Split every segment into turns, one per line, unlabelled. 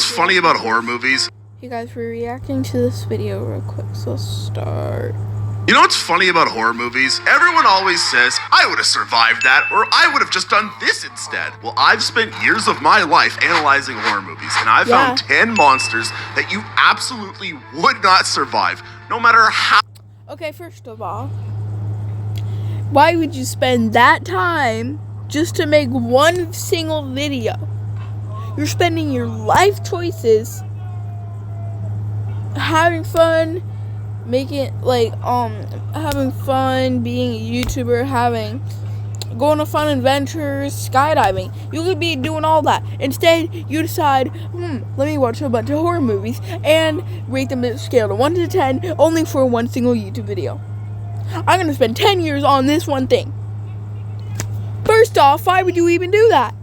funny about horror movies?
Hey guys, we're reacting to this video real quick, so let's start.
You know what's funny about horror movies? Everyone always says, I would have survived that, or I would have just done this instead. Well, I've spent years of my life analyzing horror movies, and I've found 10 monsters that you absolutely would not survive, no matter how.
Okay, first of all, why would you spend that time just to make one single video? You're spending your life choices having fun, having fun being a YouTuber, going on fun adventures, skydiving. You could be doing all that. Instead, you decide, let me watch a bunch of horror movies and rate them at a scale of 1 to 10 only for one single YouTube video. I'm gonna spend 10 years on this one thing. First off, why would you even do that?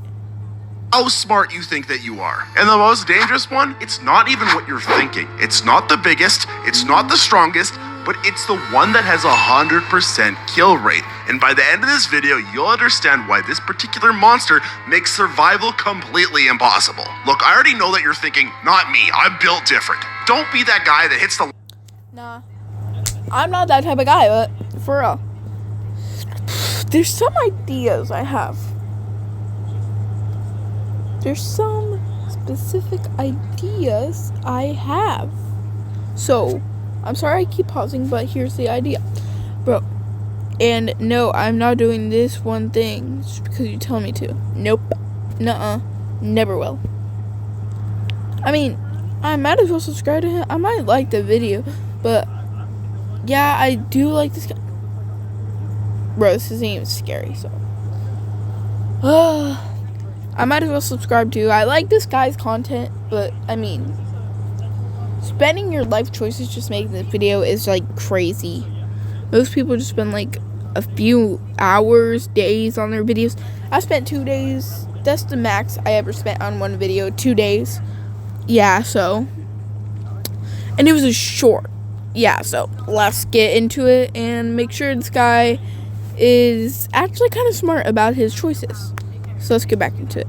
How smart you think that you are. And the most dangerous one, it's not even what you're thinking. It's not the biggest, it's not the strongest, but it's the one that has 100% kill rate. And by the end of this video, you'll understand why this particular monster makes survival completely impossible. Look, I already know that you're thinking, not me, I'm built different. Don't be that guy that hits the...
Nah, I'm not that type of guy, but for real. There's some ideas I have. There's some specific ideas I have. So, I'm sorry I keep pausing, but here's the idea. Bro, and no, I'm not doing this one thing just because you tell me to. Nope. Nuh-uh. Never will. I mean, I might as well subscribe to him. I might like the video, but yeah, I do like this guy. Bro, this isn't even scary, so. I might as well subscribe to. I like this guy's content, but I mean, spending your life choices just making this video is like crazy. Most people just spend like a few hours, days on their videos. I spent 2 days. That's the max I ever spent on one video. 2 days. Yeah, so. And it was a short. Yeah, so let's get into it and make sure this guy is actually kind of smart about his choices. So let's get back into it.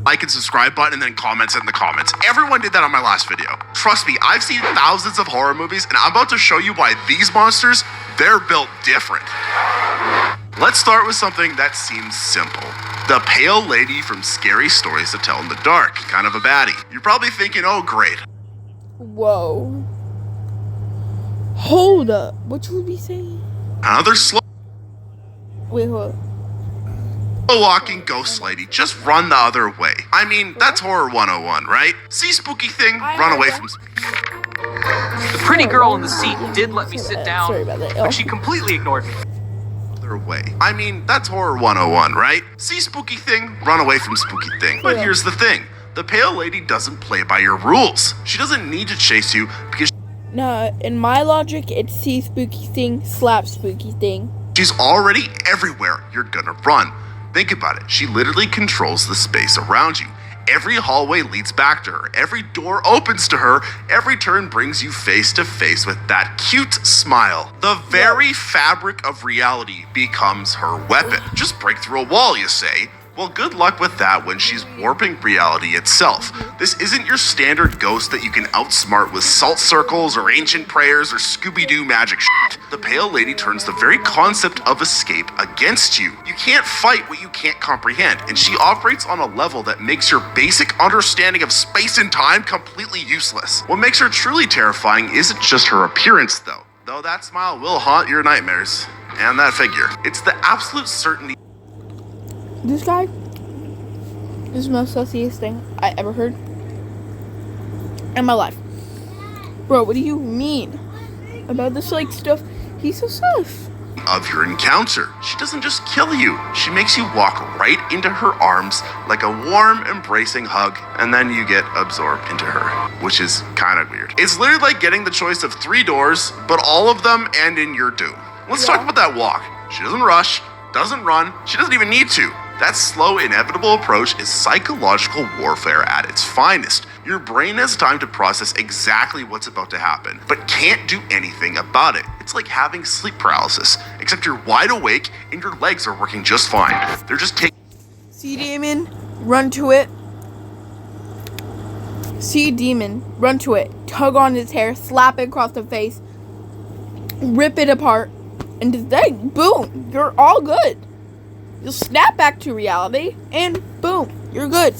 Like and subscribe button and then comments in the comments. Everyone did that on my last video. Trust me, I've seen thousands of horror movies and I'm about to show you why these monsters, they're built different. Let's start with something that seems simple. The pale lady from Scary Stories to Tell in the Dark. Kind of a baddie. You're probably thinking, oh great.
Whoa. Hold up. What you would be saying?
Another slow
Hold up.
walking ghost lady, just run the other way. I mean, that's horror 101, right? See spooky thing, run away from...
The pretty girl in the seat did let me sit down,
Sorry about that.
but she completely ignored me.
Other way. I mean, that's horror 101, right? See spooky thing, run away from spooky thing. But here's the thing. The pale lady doesn't play by your rules. She doesn't need to chase you because...
No, in my logic, it's see spooky thing, slap spooky thing.
she's already everywhere you're gonna run. Think about it. She literally controls the space around you. Every hallway leads back to her. Every door opens to her. Every turn brings you face to face with that cute smile. The very fabric of reality becomes her weapon. Just break through a wall, you say. Well, good luck with that when she's warping reality itself. This isn't your standard ghost that you can outsmart with salt circles or ancient prayers or Scooby-Doo magic shit. The Pale Lady turns the very concept of escape against you. You can't fight what you can't comprehend, and she operates on a level that makes your basic understanding of space and time completely useless. What makes her truly terrifying isn't just her appearance, though that smile will haunt your nightmares. And that figure. It's the absolute certainty.
This guy is the most sussiest thing I ever heard in my life. Bro, what do you mean about this stuff? He's so sus.
Of your encounter. She doesn't just kill you. She makes you walk right into her arms like a warm, embracing hug, and then you get absorbed into her, which is kind of weird. It's literally like getting the choice of 3 doors, but all of them end in your doom. Let's talk about that walk. She doesn't rush, doesn't run, she doesn't even need to. That slow, inevitable approach is psychological warfare at its finest. Your brain has time to process exactly what's about to happen, but can't do anything about it. It's like having sleep paralysis, except you're wide awake and your legs are working just fine. They're just taking...
See, Damon? Run to it. See a demon, run to it, tug on its hair, slap it across the face, rip it apart, and then boom, you're all good. You'll snap back to reality, and boom, you're good.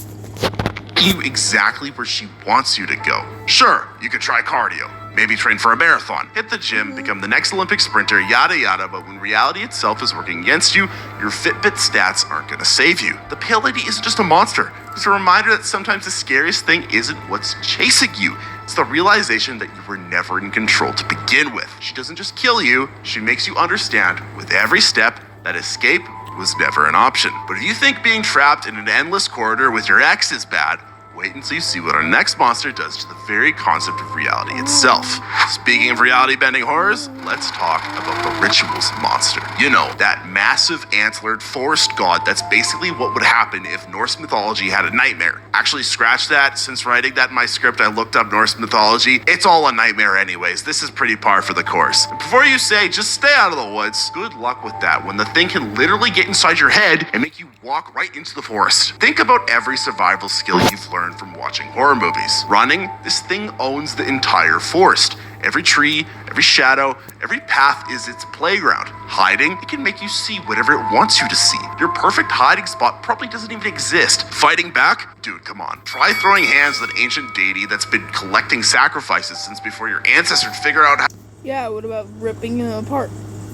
You exactly where she wants you to go. Sure, you could try cardio. Maybe train for a marathon, hit the gym, become the next Olympic sprinter, yada yada, but when reality itself is working against you, your Fitbit stats aren't gonna save you. The Pale Lady isn't just a monster. It's a reminder that sometimes the scariest thing isn't what's chasing you. It's the realization that you were never in control to begin with. She doesn't just kill you, she makes you understand with every step that escape was never an option. But if you think being trapped in an endless corridor with your ex is bad, wait until you see what our next monster does to the very concept of reality itself. Speaking of reality-bending horrors, let's talk about the Rituals monster. You know, that massive antlered forest god that's basically what would happen if Norse mythology had a nightmare. Actually, scratch that. Since writing that in my script, I looked up Norse mythology. It's all a nightmare anyways. This is pretty par for the course. And before you say, just stay out of the woods, good luck with that when the thing can literally get inside your head and make you walk right into the forest. Think about every survival skill you've learned from watching horror movies. Running, this thing owns the entire forest. Every tree, every shadow, every path is its playground. Hiding, it can make you see whatever it wants you to see. Your perfect hiding spot probably doesn't even exist. Fighting back? Dude, come on. Try throwing hands with an ancient deity that's been collecting sacrifices since before your ancestors figured out how
Yeah, what about ripping them apart?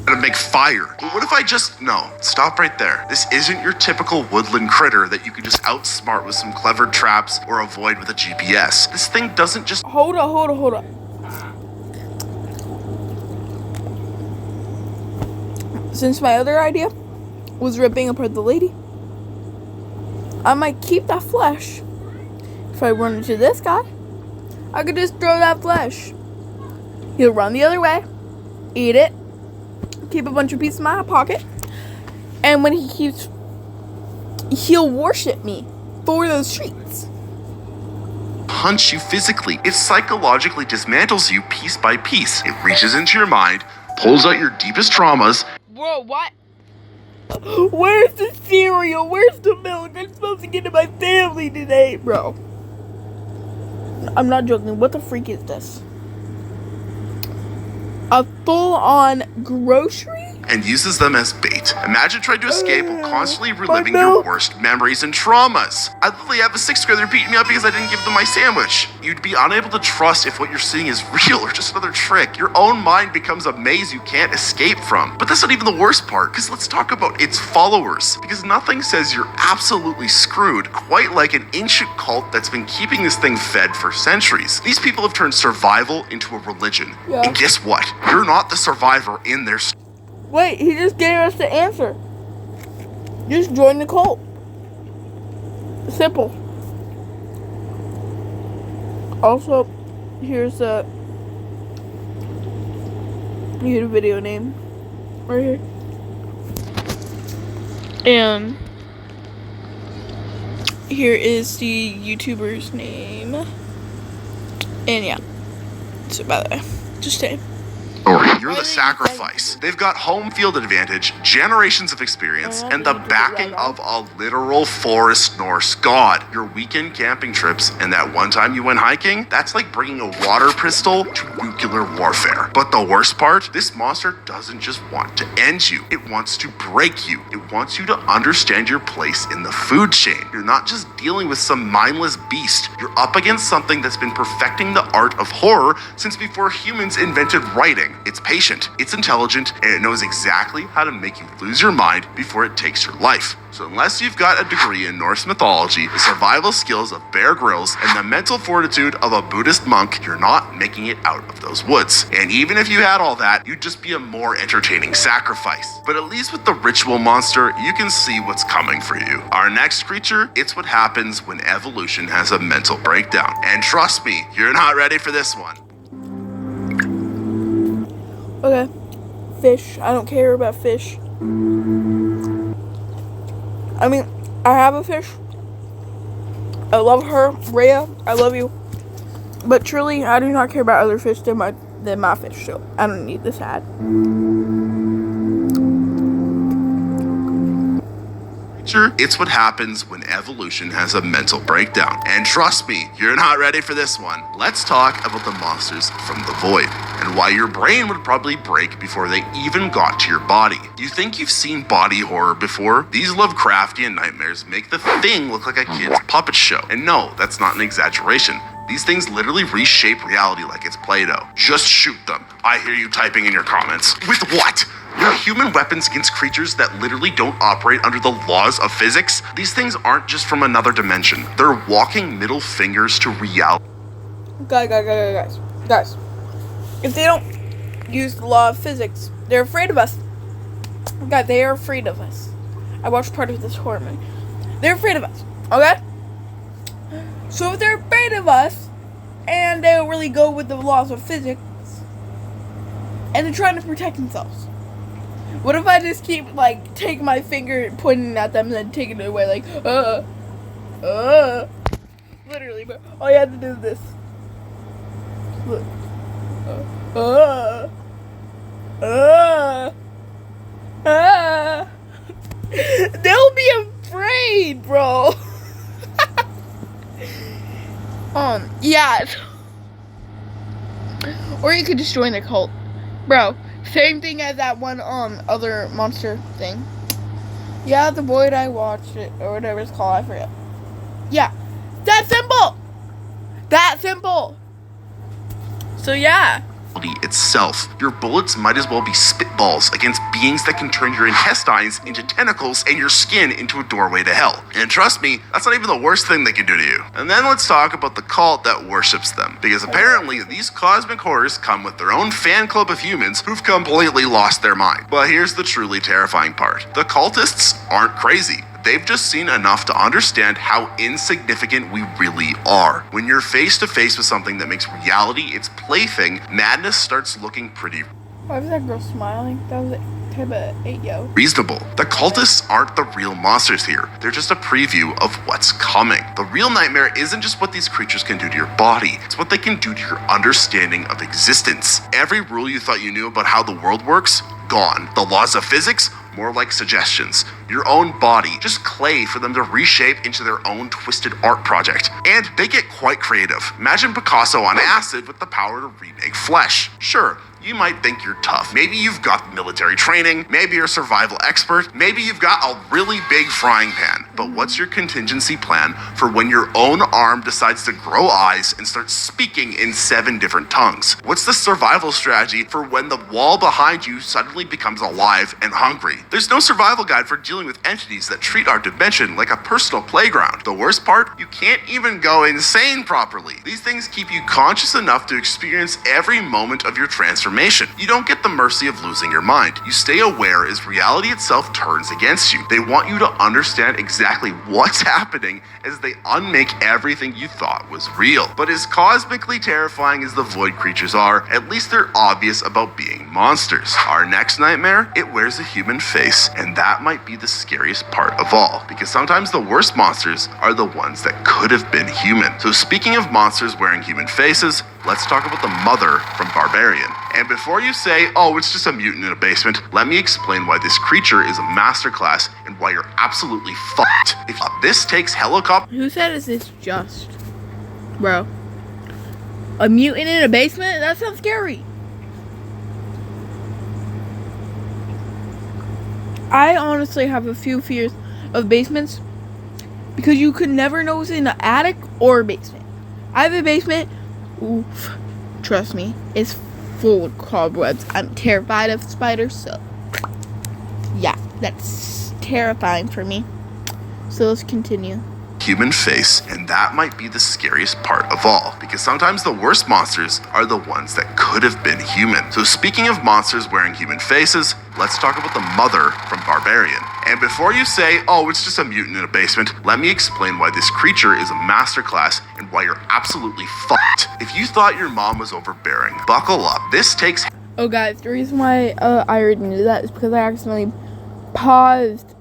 to make fire. But what if I just... No, stop right there. This isn't your typical woodland critter that you can just outsmart with some clever traps or avoid with a GPS. This thing doesn't just...
Hold on. Since my other idea was ripping apart the lady, I might keep that flesh. If I run into this guy, I could just throw that flesh. He'll run the other way, eat it, keep a bunch of pieces in my pocket, and when he'll worship me for those treats.
punch you physically. It psychologically dismantles you piece by piece. It reaches into your mind, pulls out your deepest traumas.
Bro, what? Where's the cereal? Where's the milk? I'm supposed to get to my family today, bro. I'm not joking. What the freak is this? A full-on grocery?
And uses them as bait. Imagine trying to escape while constantly reliving your worst memories and traumas. I literally have a 6th grader beating me up because I didn't give them my sandwich. You'd be unable to trust if what you're seeing is real or just another trick. Your own mind becomes a maze you can't escape from. But that's not even the worst part, because let's talk about its followers. Because nothing says you're absolutely screwed quite like an ancient cult that's been keeping this thing fed for centuries. These people have turned survival into a religion.
Yeah.
And guess what? You're not the survivor in their story.
Wait, he just gave us the answer. Just join the cult. Simple. Also, here's the video name right here. And here is the YouTuber's name. And yeah. So by the way, just saying.
You're the sacrifice. They've got home field advantage, generations of experience, and the backing of a literal forest Norse god. Your weekend camping trips and that one time you went hiking, that's like bringing a water pistol to nuclear warfare. But the worst part, this monster doesn't just want to end you. It wants to break you. It wants you to understand your place in the food chain. You're not just dealing with some mindless beast. You're up against something that's been perfecting the art of horror since before humans invented writing. It's patient, it's intelligent, and it knows exactly how to make you lose your mind before it takes your life. So unless you've got a degree in Norse mythology, the survival skills of Bear Grylls, and the mental fortitude of a Buddhist monk, you're not making it out of those woods. And even if you had all that, you'd just be a more entertaining sacrifice. But at least with the ritual monster, you can see what's coming for you. Our next creature, it's what happens when evolution has a mental breakdown. And trust me, you're not ready for this one.
Okay. Fish. I don't care about fish. I mean, I have a fish. I love her. Rhea, I love you. But truly, I do not care about other fish than my fish, so I don't need this ad.
Sure, it's what happens when evolution has a mental breakdown. And trust me, you're not ready for this one. Let's talk about the monsters from the void and why your brain would probably break before they even got to your body. You think you've seen body horror before? These Lovecraftian nightmares make the thing look like a kid's puppet show. And no, that's not an exaggeration. These things literally reshape reality like it's Play-Doh. Just shoot them. I hear you typing in your comments. With what? Your human weapons against creatures that literally don't operate under the laws of physics? These things aren't just from another dimension. They're walking middle fingers to reality.
Guys. If they don't use the law of physics, they're afraid of us. Guys, they are afraid of us. I watched part of this horror movie. They're afraid of us, okay? So if they're afraid of us, and they don't really go with the laws of physics, and they're trying to protect themselves, what if I just keep, like, taking my finger, pointing at them, and then taking it away, like, literally, but all you have to do is this. Look. They'll be afraid, bro. Yeah. Or you could just join the cult. Bro, same thing as that one, other monster thing. Yeah, the void, I watched it, or whatever it's called, I forget. Yeah. That simple! That simple! So yeah.
Itself. Your bullets might as well be spitballs against beings that can turn your intestines into tentacles and your skin into a doorway to hell. And trust me, that's not even the worst thing they can do to you. And then let's talk about the cult that worships them, because apparently these cosmic horrors come with their own fan club of humans who've completely lost their mind. But here's the truly terrifying part. The cultists aren't crazy. They've just seen enough to understand how insignificant we really are. When you're face to face with something that makes reality its plaything, madness starts looking pretty
Why was that girl smiling? That was type of 8
reasonable. The cultists aren't the real monsters here. They're just a preview of what's coming. The real nightmare isn't just what these creatures can do to your body. It's what they can do to your understanding of existence. Every rule you thought you knew about how the world works, gone. The laws of physics, more like suggestions. Your own body, just clay for them to reshape into their own twisted art project. And they get quite creative. Imagine Picasso on acid with the power to remake flesh. Sure, you might think you're tough. Maybe you've got military training, maybe you're a survival expert, maybe you've got a really big frying pan. But what's your contingency plan for when your own arm decides to grow eyes and start speaking in 7 different tongues? What's the survival strategy for when the wall behind you suddenly becomes alive and hungry? There's no survival guide for dealing with entities that treat our dimension like a personal playground. The worst part, you can't even go insane properly. These things keep you conscious enough to experience every moment of your transformation. You don't get the mercy of losing your mind. You stay aware as reality itself turns against you. They want you to understand exactly what's happening as they unmake everything you thought was real. But as cosmically terrifying as the void creatures are, at least they're obvious about being monsters. Our next nightmare, it wears a human face, and that might be the scariest part of all, because sometimes the worst monsters are the ones that could have been human. So speaking of monsters wearing human faces, let's talk about the mother from Barbarian. And before you say, oh, it's just a mutant in a basement, let me explain why this creature is a masterclass and why you're absolutely fucked. If this takes helicopter...
Who said is this just? Bro. A mutant in a basement? That sounds scary. I honestly have a few fears of basements because you could never know what's in the attic or a basement. I have a basement. Oof. Trust me, it's full of cobwebs. I'm terrified of spiders, so yeah, that's terrifying for me. So let's continue.
Human face, and that might be the scariest part of all, because sometimes the worst monsters are the ones that could have been human. So speaking of monsters wearing human faces, let's talk about the mother from Barbarian. And before you say, oh, it's just a mutant in a basement, let me explain why this creature is a masterclass and why you're absolutely fucked. If you thought your mom was overbearing, buckle up. This takes...
Oh guys, the reason why I already knew that is because I accidentally paused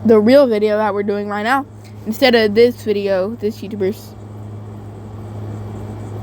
the real video that we're doing right now instead of this video, this YouTuber's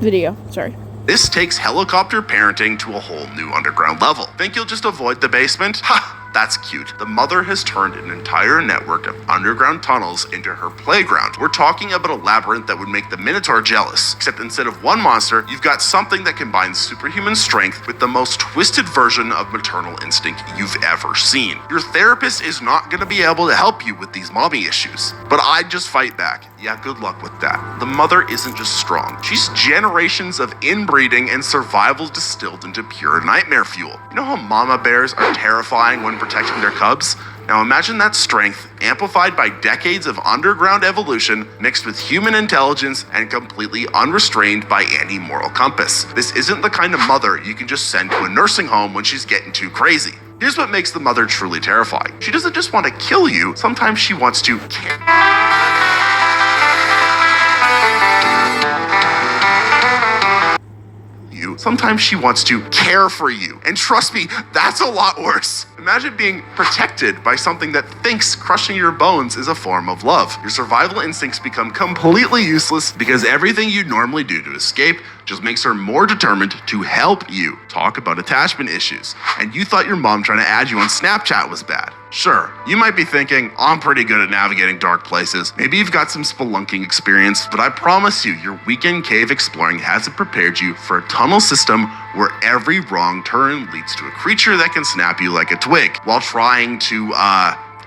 video, sorry.
This takes helicopter parenting to a whole new underground level. Think you'll just avoid the basement? Ha! That's cute. The mother has turned an entire network of underground tunnels into her playground. We're talking about a labyrinth that would make the Minotaur jealous, except instead of one monster, you've got something that combines superhuman strength with the most twisted version of maternal instinct you've ever seen. Your therapist is not going to be able to help you with these mommy issues, but I'd just fight back. Yeah, good luck with that. The mother isn't just strong. She's generations of inbreeding and survival distilled into pure nightmare fuel. You know how mama bears are terrifying when protecting their cubs? Now imagine that strength amplified by decades of underground evolution mixed with human intelligence and completely unrestrained by any moral compass. This isn't the kind of mother you can just send to a nursing home when she's getting too crazy. Here's what makes the mother truly terrifying. She doesn't just want to kill you, sometimes she wants to Sometimes she wants to care for you. And trust me, that's a lot worse. Imagine being protected by something that thinks crushing your bones is a form of love. Your survival instincts become completely useless because everything you normally do to escape just makes her more determined to help you. Talk about attachment issues. And you thought your mom trying to add you on Snapchat was bad. Sure, you might be thinking, I'm pretty good at navigating dark places. Maybe you've got some spelunking experience, but I promise you, your weekend cave exploring hasn't prepared you for a tunnel system where every wrong turn leads to a creature that can snap you like a twig while trying to,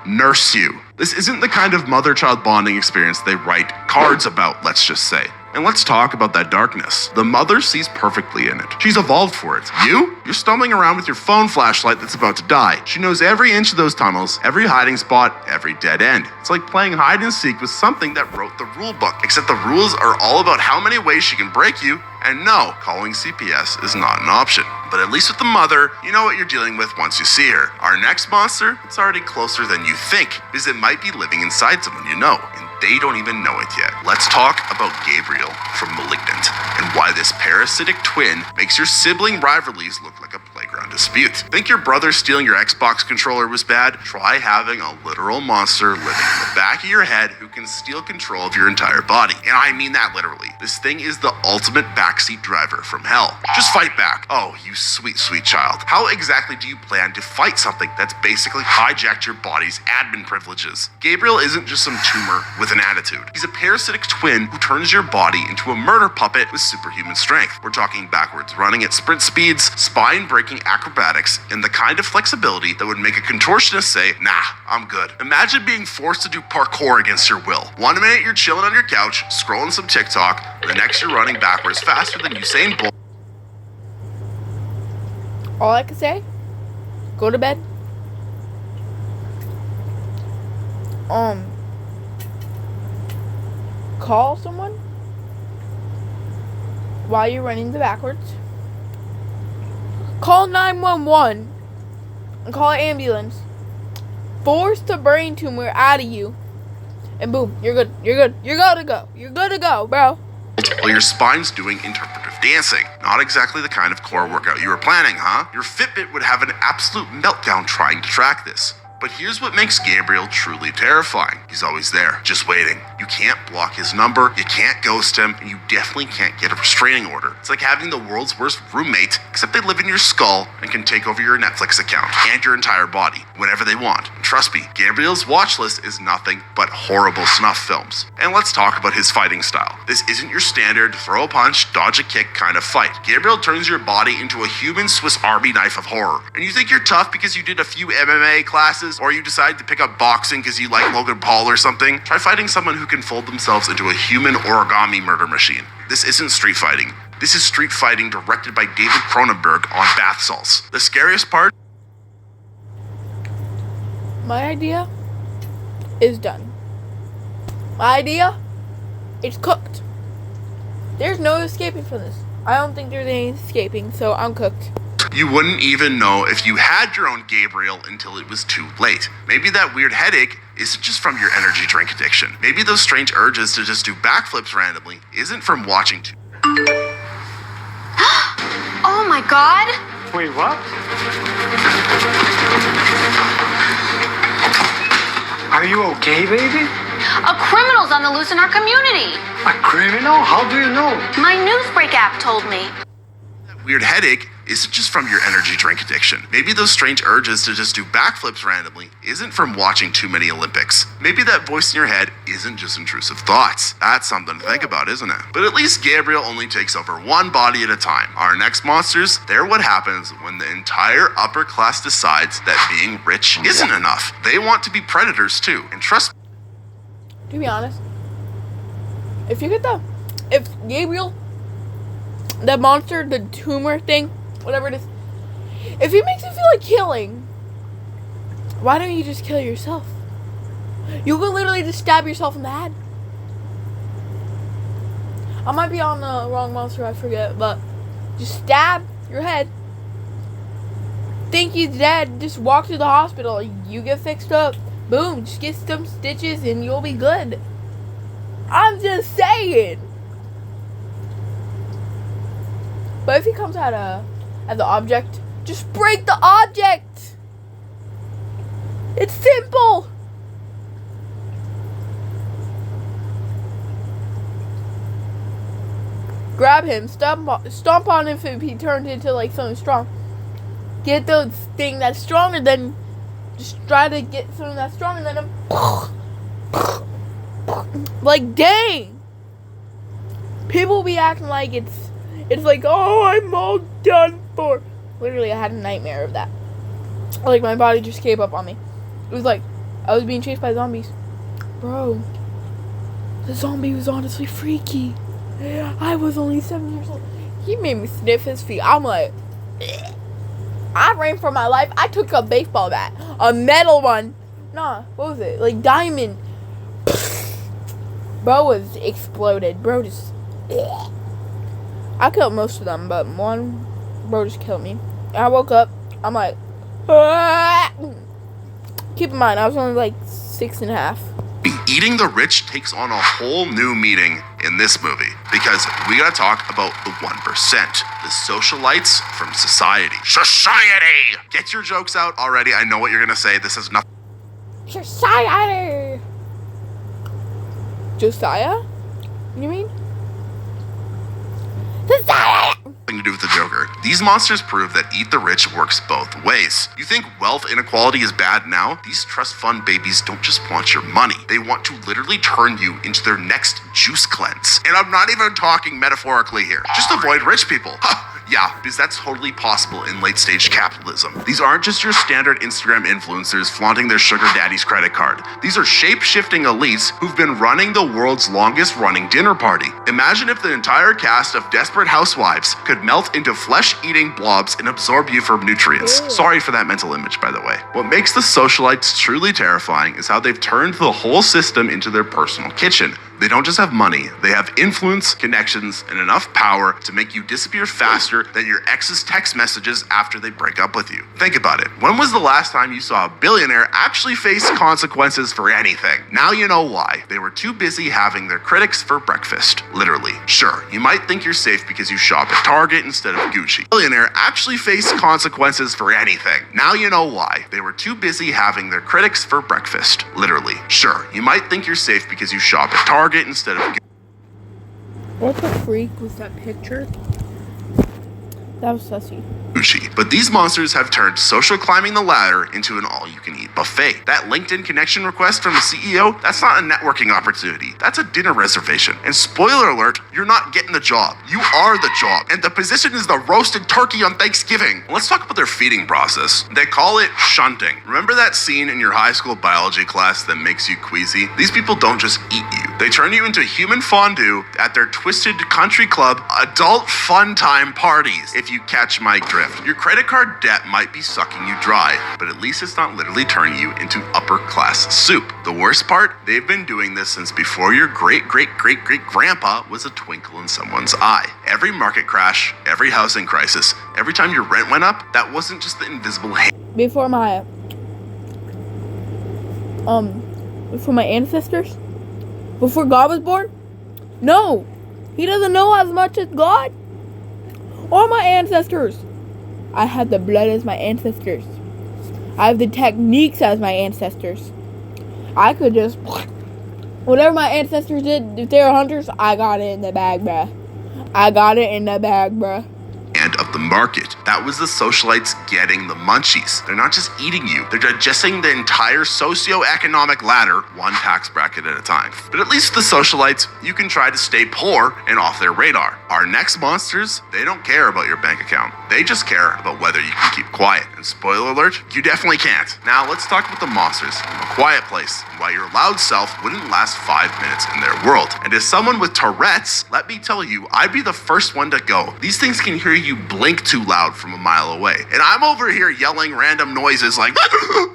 nurse you. This isn't the kind of mother-child bonding experience they write cards about, let's just say. And let's talk about that darkness. The mother sees perfectly in it. She's evolved for it. You're stumbling around with your phone flashlight that's about to die. She knows every inch of those tunnels, every hiding spot, every dead end. It's like playing hide and seek with something that wrote the rule book, except the rules are all about how many ways she can break you. And no, calling CPS is not an option. But at least with the mother, you know what you're dealing with once you see her. Our next monster, it's already closer than you think, because it might be living inside someone you know, and they don't even know it yet. Let's talk about Gabriel from Malignant, and why this parasitic twin makes your sibling rivalries look like a playground dispute. Think your brother stealing your Xbox controller was bad? Try having a literal monster living in the back of your head who can steal control of your entire body. And I mean that literally. This thing is the ultimate backseat driver from hell. Just fight back. Oh, you sweet, sweet child. How exactly do you plan to fight something that's basically hijacked your body's admin privileges? Gabriel isn't just some tumor with an attitude. He's a parasitic twin who turns your body into a murder puppet with superhuman strength. We're talking backwards running at sprint speeds, spine-breaking acrobatics, and the kind of flexibility that would make a contortionist say, nah, I'm good. Imagine being forced to do parkour against your will. 1 minute you're chilling on your couch, scrolling some TikTok, the next you're running backwards faster than Usain Bolt.
All I can say, go to bed. Call someone while you're running the backwards. Call 911 and call an ambulance. Force the brain tumor out of you. And boom, you're good. You're good. You're good to go. You're good to go, bro.
While your spine's doing interpretive dancing. Not exactly the kind of core workout you were planning, huh? Your Fitbit would have an absolute meltdown trying to track this. But here's what makes Gabriel truly terrifying. He's always there, just waiting. You can't block his number, you can't ghost him, and you definitely can't get a restraining order. It's like having the world's worst roommate, except they live in your skull and can take over your Netflix account and your entire body whenever they want. And trust me, Gabriel's watch list is nothing but horrible snuff films. And let's talk about his fighting style. This isn't your standard throw a punch, dodge a kick kind of fight. Gabriel turns your body into a human Swiss Army knife of horror. And you think you're tough because you did a few MMA classes, or you decide to pick up boxing because you like Logan Paul or something? Try fighting someone who can fold themselves into a human origami murder machine. This isn't street fighting. This is street fighting directed by David Cronenberg on bath salts. The scariest part?
My idea is done. My idea is cooked. There's no escaping from this. I don't think there's any escaping, so I'm cooked.
You wouldn't even know if you had your own Gabriel until it was too late. Maybe that weird headache isn't just from your energy drink addiction. Maybe those strange urges to just do backflips randomly isn't from watching too.
Oh my god!
Wait, what? Are you okay, baby?
A criminal's on the loose in our community!
A criminal? How do you know?
My Newsbreak app told me.
Weird headache isn't just from your energy drink addiction. Maybe those strange urges to just do backflips randomly isn't from watching too many Olympics. Maybe that voice in your head isn't just intrusive thoughts. That's something to think about, isn't it? But at least Gabriel only takes over one body at a time. Our next monsters, they're what happens when the entire upper class decides that being rich isn't enough. They want to be predators too. And trust me,
To be honest, if Gabriel, the monster, the tumor thing, whatever it is, if he makes you feel like killing, why don't you just kill yourself? You can literally just stab yourself in the head. I might be on the wrong monster, I forget, but just stab your head. Think he's dead, just walk to the hospital, you get fixed up, boom, just get some stitches and you'll be good. I'm just saying. But if he comes at the object, just break the object. It's simple. Grab him, stomp on him if he turns into like something strong. Get the thing that's stronger than, just try to get something that's stronger than him. Like, dang. People will be acting like it's like, oh, I'm all done for. Literally, I had a nightmare of that. Like, my body just gave up on me. It was like, I was being chased by zombies. Bro, the zombie was honestly freaky. I was only 7 years old. He made me sniff his feet. I'm like, ugh. I ran for my life. I took a baseball bat. A metal one. Nah, what was it? Like, diamond. Bro was exploded. Bro just, ugh. I killed most of them, but one bro just killed me. I woke up. I'm like, ah! Keep in mind, I was only like 6.5.
eating the rich takes on a whole new meaning in this movie because we gotta talk about the 1%, the socialites from society. Society! Get your jokes out already. I know what you're gonna say. This is nothing.
Society! Josiah? You mean? Society!
To do with the Joker. These monsters prove that eat the rich works both ways. You think wealth inequality is bad now? These trust fund babies don't just want your money. They want to literally turn you into their next juice cleanse. And I'm not even talking metaphorically here. Just avoid rich people. Yeah, because that's totally possible in late stage capitalism. These aren't just your standard Instagram influencers flaunting their sugar daddy's credit card. These are shape-shifting elites who've been running the world's longest running dinner party. Imagine if the entire cast of Desperate Housewives could melt into flesh-eating blobs and absorb you for nutrients. Sorry for that mental image, by the way. What makes the socialites truly terrifying is how they've turned the whole system into their personal kitchen. They don't just have money, they have influence, connections, and enough power to make you disappear faster than your ex's text messages after they break up with you. Think about it. When was the last time you saw a billionaire actually face consequences for anything? Now you know why. They were too busy having their critics for breakfast. Literally. Sure, you might think you're safe because you shop at Target instead of Gucci. Billionaire actually faced consequences for anything. Now you know why. They were too busy having their critics for breakfast. Literally. Sure, you might think you're safe because you shop at Target instead of
What the freak was that picture? That was sussy.
Gucci. But these monsters have turned social climbing the ladder into an all-you-can-eat buffet. That LinkedIn connection request from the CEO, that's not a networking opportunity. That's a dinner reservation. And spoiler alert, you're not getting the job. You are the job. And the position is the roasted turkey on Thanksgiving. Let's talk about their feeding process. They call it shunting. Remember that scene in your high school biology class that makes you queasy? These people don't just eat you. They turn you into human fondue at their Twisted Country Club adult fun time parties, if you catch my drift. Your credit card debt might be sucking you dry, but at least it's not literally turning you into upper class soup. The worst part, they've been doing this since before your great-great-great-great-grandpa was a twinkle in someone's eye. Every market crash, every housing crisis, every time your rent went up, that wasn't just the invisible hand.
Before my ancestors? Before God was born? No! He doesn't know as much as God or my ancestors. I have the blood as my ancestors. I have the techniques as my ancestors. I could just, whatever my ancestors did, if they were hunters, I got it in the bag, bruh. I got it in the bag, bruh.
command of the market. That was the socialites getting the munchies. They're not just eating you, they're digesting the entire socio-economic ladder, one tax bracket at a time. But at least the socialites, you can try to stay poor and off their radar. Our next monsters, they don't care about your bank account. They just care about whether you can keep quiet. And spoiler alert, you definitely can't. Now let's talk about the monsters from A Quiet Place, and why your loud self wouldn't last 5 minutes in their world. And as someone with Tourette's, let me tell you, I'd be the first one to go. These things can hear you blink too loud from a mile away. And I'm over here yelling random noises like,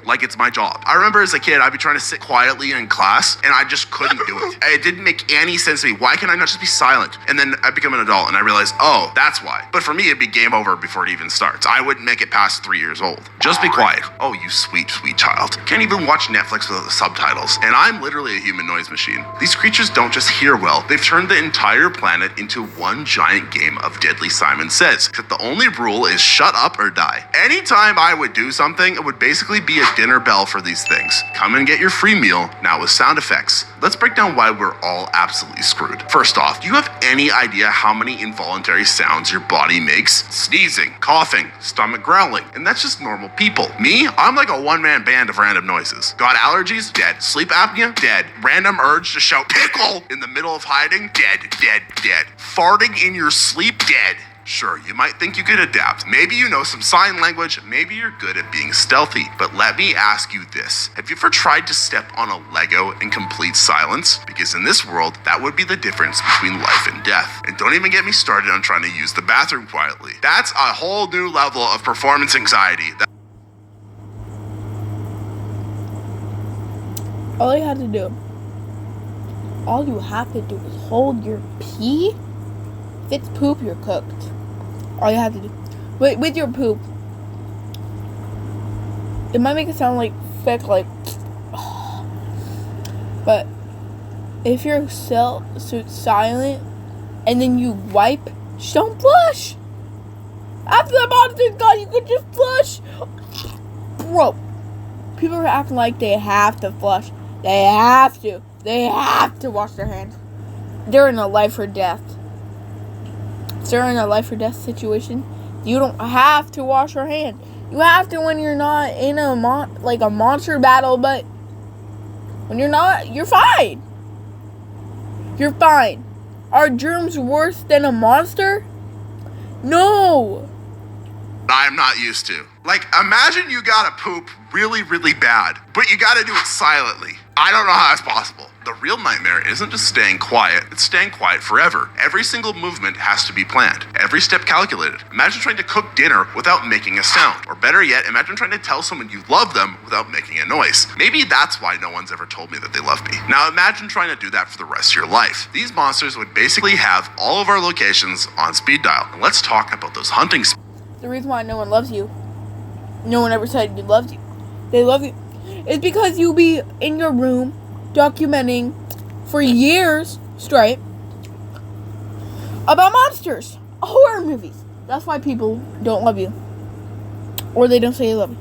like it's my job. I remember as a kid, I'd be trying to sit quietly in class, and I just couldn't do it. It didn't make any sense to me. Why can I not just be silent? And then I become an adult, and I realized, oh, that's why. But for me, it'd be game over before it even starts. I wouldn't make it past 3 years old. Just be quiet. Oh, you sweet, sweet child. Can't even watch Netflix without the subtitles. And I'm literally a human noise machine. These creatures don't just hear well. They've turned the entire planet into one giant game of Deadly Simon Says. Except the only rule is shut up or die. Anytime I would do something, it would basically be a dinner bell for these things. Come and get your free meal, now with sound effects. Let's break down why we're all absolutely screwed. First off, do you have any idea how many involuntary sounds your body makes? Sneezing, coughing, stomach growling, and that's just normal people. Me, I'm like a one-man band of random noises. Got allergies? Dead. Sleep apnea? Dead. Random urge to shout pickle in the middle of hiding? Dead, dead, dead. Farting in your sleep? Dead. Sure, you might think you could adapt. Maybe you know some sign language, maybe you're good at being stealthy. But let me ask you this. Have you ever tried to step on a Lego in complete silence? Because in this world, that would be the difference between life and death. And don't even get me started on trying to use the bathroom quietly. That's a whole new level of performance anxiety.
All you have to do is hold your pee. If it's poop, you're cooked. All you have to do. With your poop, it might make it sound like thick, like, but if you're so silent and then you wipe, just don't flush. After the monster's gone, you can just flush. Bro, people are acting like they have to flush. They have to. They have to wash their hands. They're in a life or death. If they're in a life or death situation, you don't have to wash your hands. You have to when you're not in a monster battle, but when you're not, you're fine. You're fine. Are germs worse than a monster? No.
I'm not used to. Like, imagine you gotta poop really, really bad, but you gotta do it silently. I don't know how that's possible. The real nightmare isn't just staying quiet, it's staying quiet forever. Every single movement has to be planned, every step calculated. Imagine trying to cook dinner without making a sound. Or better yet, imagine trying to tell someone you love them without making a noise. Maybe that's why no one's ever told me that they love me. Now imagine trying to do that for the rest of your life. These monsters would basically have all of our locations on speed dial. And let's talk about those hunting spots.
The reason why no one loves you, no one ever said they loved you. They love you. It's because you be in your room documenting for years straight about monsters, horror movies. That's why people don't love you, or they don't say they love you.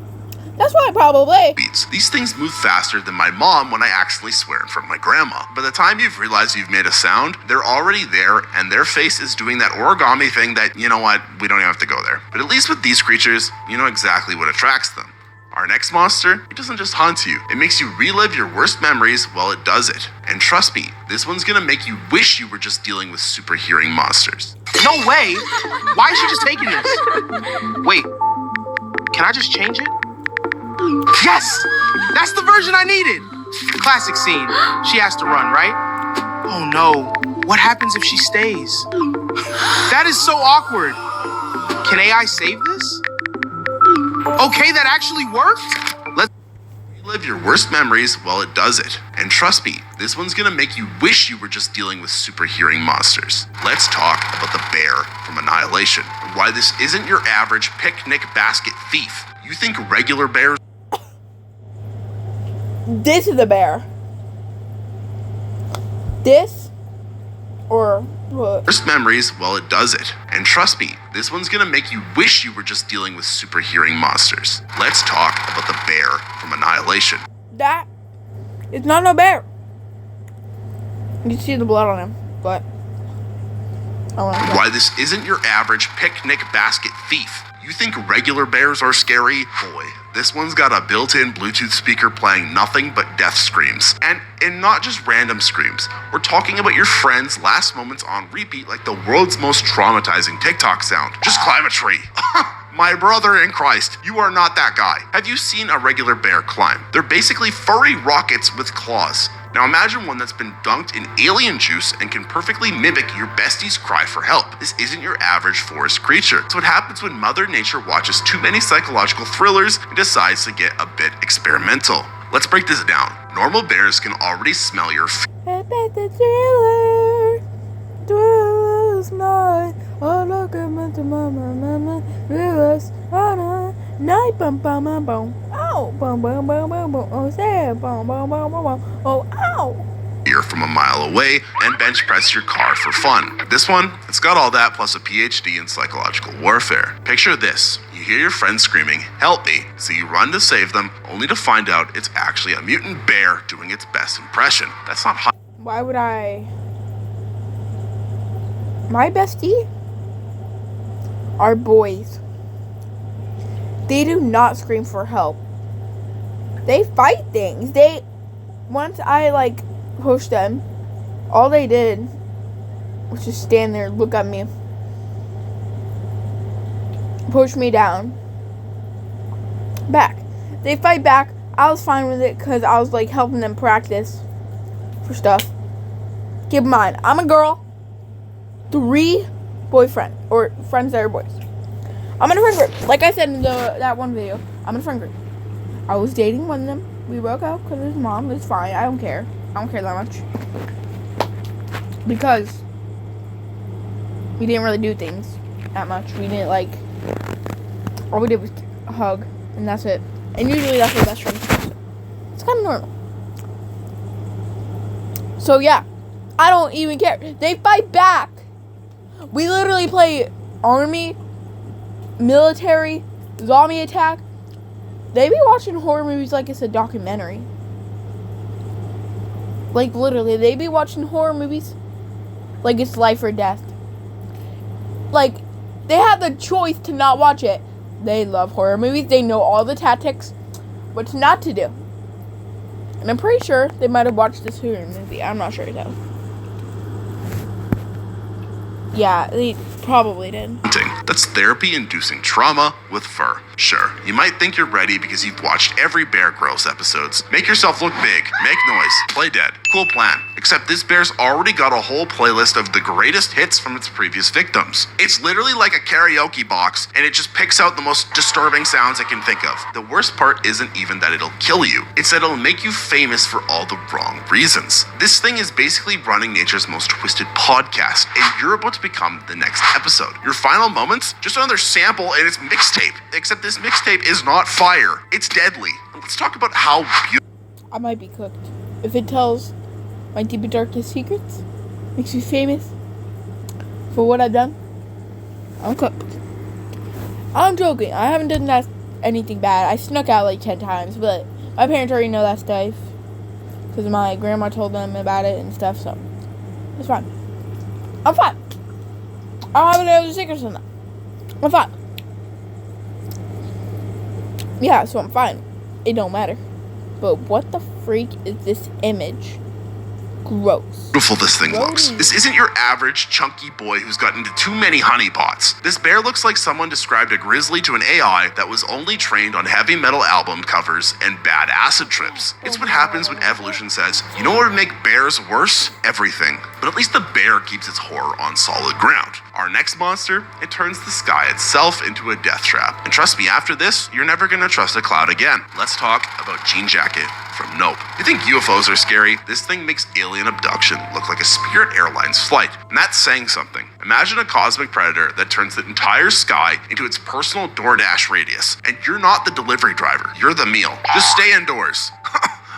That's why probably.
These things move faster than my mom when I accidentally swear in front of my grandma. By the time you've realized you've made a sound, they're already there, and their face is doing that origami thing that, you know what, we don't even have to go there. But at least with these creatures, you know exactly what attracts them. Our next monster, it doesn't just haunt you. It makes you relive your worst memories while it does it. And trust me, this one's gonna make you wish you were just dealing with super hearing monsters.
No way! Why is she just taking this? Wait, can I just change it? Yes! That's the version I needed! Classic scene. She has to run, right? Oh no, what happens if she stays? That is so awkward. Can AI save this? Okay, that actually worked? Let's
relive your worst memories while it does it. And trust me, this one's gonna make you wish you were just dealing with super hearing monsters. Let's talk about the bear from Annihilation, and why this isn't your average picnic basket thief. You think regular bears...
This is the bear. This or what?
Worst memories while it does it. And trust me, this one's gonna make you wish you were just dealing with super hearing monsters. Let's talk about the bear from Annihilation.
That is not no bear. You can see the blood on him, but I want to.
Why this isn't your average picnic basket thief. You think regular bears are scary? Boy, this one's got a built-in Bluetooth speaker playing nothing but death screams. And not just random screams. We're talking about your friend's last moments on repeat like the world's most traumatizing TikTok sound. Just climb a tree. My brother in Christ, you are not that guy. Have you seen a regular bear climb? They're basically furry rockets with claws. Now imagine one that's been dunked in alien juice and can perfectly mimic your bestie's cry for help. This isn't your average forest creature. It's what happens when Mother Nature watches too many psychological thrillers and decides to get a bit experimental. Let's break this down. Normal bears can already smell your
Thriller's mine. Oh, look at my mama, thriller's night, bum bum bum bum. Oh, bum bum bum bum bum. Oh, say bum bum bum bum bum. Oh, ow.
ear from a mile away and bench press your car for fun. This one, it's got all that plus a PhD in psychological warfare. Picture this. You hear your friend screaming, "Help me," so you run to save them, only to find out it's actually a mutant bear doing its best impression. That's not hot.
Why would I? My bestie are boys. They do not scream for help. They fight things. Once I pushed them, all they did was just stand there and look at me. Push me down. Back. They fight back. I was fine with it because I was helping them practice for stuff. Keep in mind, I'm a girl. 3 boyfriend or friends that are boys. I'm in a friend group. Like I said in that one video, I'm in a friend group. I was dating one of them. We broke up because his mom. It's fine. I don't care. I don't care that much. Because we didn't really do things that much. We didn't all we did was hug, and that's it. And usually that's what best friends do. It's kind of normal. So yeah, I don't even care. They fight back. We literally play army, military, zombie attack. They be watching horror movies like it's a documentary. Literally, they be watching horror movies like it's life or death. They have the choice to not watch it. They love horror movies. They know all the tactics, what not to do. And I'm pretty sure they might have watched this horror movie. I'm not sure though. Yeah, they probably did.
That's therapy-inducing trauma with fur. Sure, you might think you're ready because you've watched every Bear Grylls episodes. Make yourself look big, make noise, play dead. Cool plan. Except this bear's already got a whole playlist of the greatest hits from its previous victims. It's literally like a karaoke box, and it just picks out the most disturbing sounds it can think of. The worst part isn't even that it'll kill you. It's that it'll make you famous for all the wrong reasons. This thing is basically running nature's most twisted podcast, and you're about to become the next episode. Your final moments? Just another sample in its mixtape. Except this mixtape is not fire. It's deadly. Let's talk about how beautiful.
I might be cooked. If it tells my deep and darkest secrets, makes me famous for what I've done, I'm cooked. I'm joking. I haven't done anything bad. I snuck out 10 times, but my parents already know that stuff because my grandma told them about it and stuff, so it's fine. I'm fine. I don't have any other secrets than that. I'm fine. Yeah, so I'm fine. It don't matter. But what the freak is this image? Gross.
Beautiful this thing looks. This isn't your average chunky boy who's gotten into too many honeypots. This bear looks like someone described a grizzly to an AI that was only trained on heavy metal album covers and bad acid trips. It's what happens when evolution says, you know what would make bears worse? Everything. But at least the bear keeps its horror on solid ground. Our next monster, it turns the sky itself into a death trap. And trust me, after this, you're never gonna trust a cloud again. Let's talk about Jean Jacket from Nope. You think UFOs are scary? This thing makes alien abduction look like a Spirit Airlines flight. And that's saying something. Imagine a cosmic predator that turns the entire sky into its personal DoorDash radius. And you're not the delivery driver, you're the meal. Just stay indoors.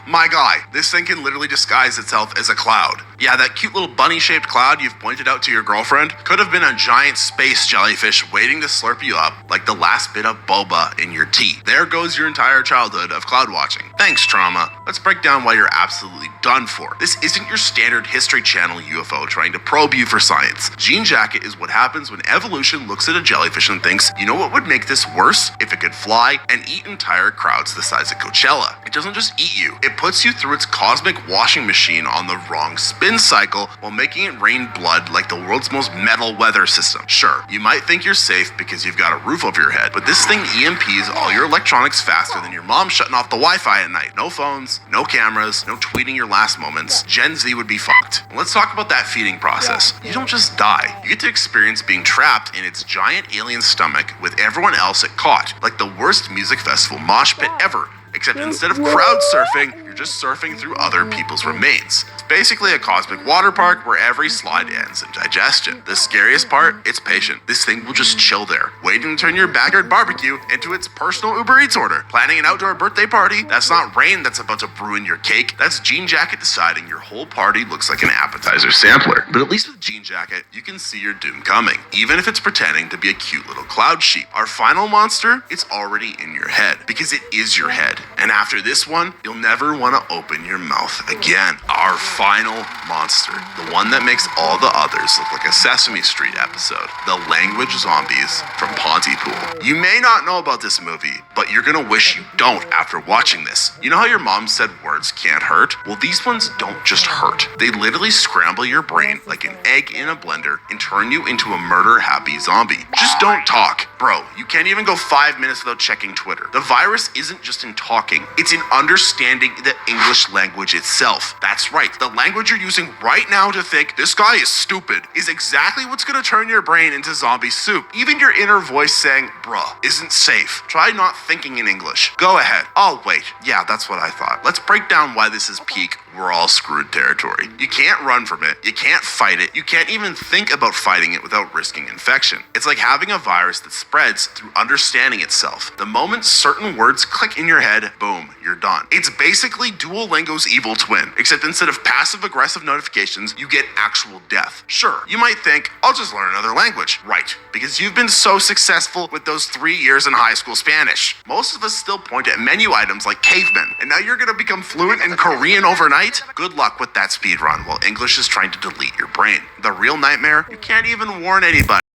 My guy, this thing can literally disguise itself as a cloud. Yeah, that cute little bunny-shaped cloud you've pointed out to your girlfriend could have been a giant space jellyfish waiting to slurp you up like the last bit of boba in your tea. There goes your entire childhood of cloud watching. Thanks, Trauma. Let's break down why you're absolutely done for. This isn't your standard History Channel UFO trying to probe you for science. Jean Jacket is what happens when evolution looks at a jellyfish and thinks, you know what would make this worse? If it could fly and eat entire crowds the size of Coachella. It doesn't just eat you, it puts you through its cosmic washing machine on the wrong spin cycle while making it rain blood like the world's most metal weather system. Sure, you might think you're safe because you've got a roof over your head, but this thing EMPs all your electronics faster than your mom shutting off the Wi-Fi at night. No phones, no cameras, no tweeting your last moments. Gen Z would be fucked. Let's talk about that feeding process. You don't just die. You get to experience being trapped in its giant alien stomach with everyone else it caught, like the worst music festival mosh pit ever. Except instead of crowd surfing, you're just surfing through other people's remains. It's basically a cosmic water park where every slide ends in digestion. The scariest part, it's patient. This thing will just chill there, waiting to turn your backyard barbecue into its personal Uber Eats order. Planning an outdoor birthday party? That's not rain that's about to ruin your cake. That's Jean Jacket deciding your whole party looks like an appetizer sampler. But at least with Jean Jacket, you can see your doom coming, even if it's pretending to be a cute little cloud sheep. Our final monster, it's already in your head, because it is your head. And after this one, you'll never want to open your mouth again. Our final monster, the one that makes all the others look like a Sesame Street episode, the language zombies from Pontypool. You may not know about this movie, but you're gonna wish you don't after watching this. You know how your mom said words can't hurt? Well, these ones don't just hurt. They literally scramble your brain like an egg in a blender and turn you into a murder-happy zombie. Just don't talk. Bro, you can't even go 5 minutes without checking Twitter. The virus isn't just in talking, it's in understanding the English language itself. That's right, the language you're using right now to think this guy is stupid is exactly what's gonna turn your brain into zombie soup. Even your inner voice saying, bruh, isn't safe. Try not thinking in English. Go ahead. I'll wait. Yeah, that's what I thought. Let's break down why this is peak we're all screwed territory. You can't run from it. You can't fight it. You can't even think about fighting it without risking infection. It's like having a virus that spreads through understanding itself. The moment certain words click in your head, boom, you're done. It's basically Duolingo's evil twin, except instead of passive-aggressive notifications, you get actual death. Sure, you might think, I'll just learn another language. Right, because you've been so successful with those 3 years in high school Spanish. Most of us still point at menu items like cavemen, and now you're gonna become fluent in Korean overnight? Good luck with that speed run while English is trying to delete your brain. The real nightmare, you can't even warn anybody.